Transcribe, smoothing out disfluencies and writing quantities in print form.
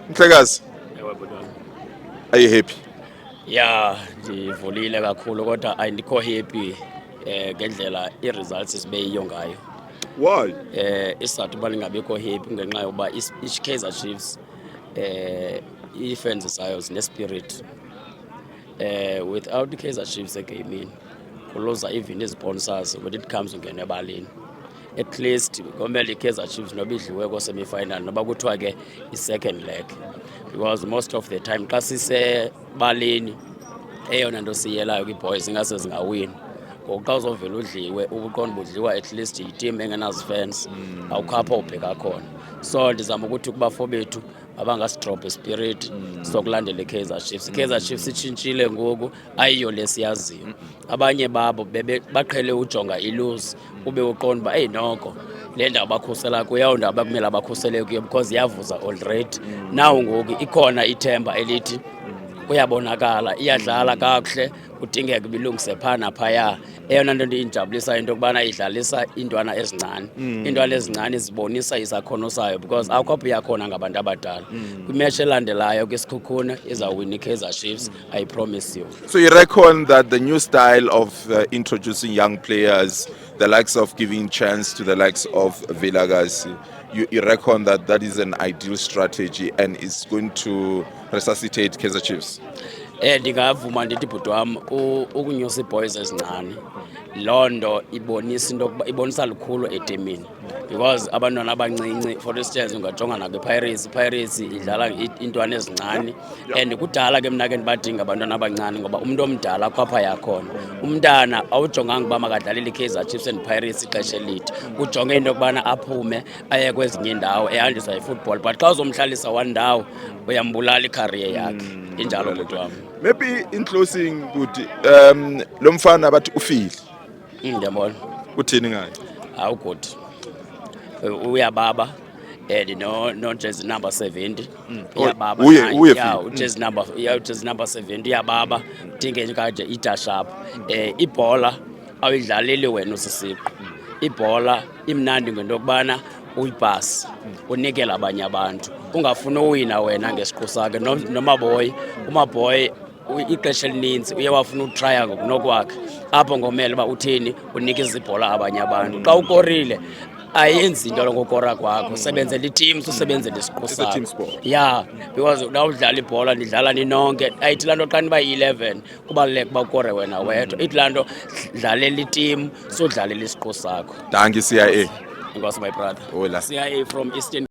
Mhlekazi, Ewe bhuti wami. are you happy? Ya ndivulile kakhulu kodwa andikho happy ngendlela i-results sibe yiyo ngayo. Why? Isizathu uba ndingabikho happy ngenxa yokuba i-Kaizer Chiefs ii-fans zayo zine-spirit. Without i-Kaizer Chiefs egamini kuluza even ii-sponsors when it comes ungena ebaleni. At least komele i-Kaizer Chiefs noba idliwe ko-semi-final noba kuthiwa ke i-second leg, because most of the time xa sisebaleni eyona nto siyelayo kwi-boys ingase zingawini. Ngoku xa uzovela udliwe ubuqonda budliwa at least yi-team engenazifans, awukho apho ubheka khona. So ndizama ukuthi kubafo bethu abangasidrop ispirit sokulandela i-Kaizer Chiefs. I-Kaizer Chiefs itshintshile ngoku, ayiyo lesiyaziyo. Abanye babo baqhele ujonga ilose ube uqonda uba eyi noko le ndawo bakhusela kuyo yawo ndawo bakumele abakhusele kuyo because yavuza already. Naw ngoku ikhona ithemba elithi kuyabonakala iyadlala kakuhle, kudingeka bilungise phaa naphaya. Eyona nto indijabulisa into yokubana idlalisa iintwana ezincane. Iintwana ezincane zibonisa isakhono sayo because awukho apho iyakhona ngabantu abadala. Kwimetshi elandelayo kwisikhukhuna izawuwina i-Kaizer Chiefs, I promise you. So you reckon that the new style of introducing young players, the likes of giving chance to the likes of Vilakazi, you reckon that that is an ideal strategy and is going to resuscitate Kaizer Chiefs? Ndingavuma ndithi bhuti wam ukunyusa ii-boys ezincane loo nto ibonisa lukhulu etimini, because abantwana abancinci for instance ungajonga nakwi-Pirates. I-Pirates idlala iintwana ezincane and kudala ke mna ke ndibadinga abantwana abancane ngoba umntu omdala akho apha yakhona. Umntana awujonganga uba makadlalele i-Kaizer Chiefs and Pirates ixesha elide, ujonge into yokubana aphume aye kwezinye iindawo ehanjiswa yi-football, but xa uzomhlalisa one ndawo uyambulala ikhariye yakhe. Injalo bhuti wam. Maybe in closing, Buti, lo mfana bathi ufile. Ndiyabona. Uthini ngaye? Good. Uyababa no jersey number 70. Uyababa. Jersey number 70 uyababa. Dinge nje kanje ita sharp. Ibhola awuyidlaleli wena usisiqo. Ibhola imnandi ngento yokubana uyipasi unikela abanye abantu, ungafuni uwina wena ngesiqu sakhe. Nomaboy, umaboy ixesha elininzi uye wafuna utrya ngokunokwakhe apho ngomele uba uthini unikeza ibhola abanye abantu. Xa ukorile ayenzi into ngokora kwakho, usebenzela iteam, usebenzela isiqu sakho. Yeah, because na udlala ibhola nidlala ninonke. Ayithi laa nto xa niba yi-11 kubaluleka uba ukore wena wedwa. Ithi laa nto dlalela iteam, sodlalela isiqu sakho. Danke CIA. Inkosi my brother. Hola. CIA from Eastern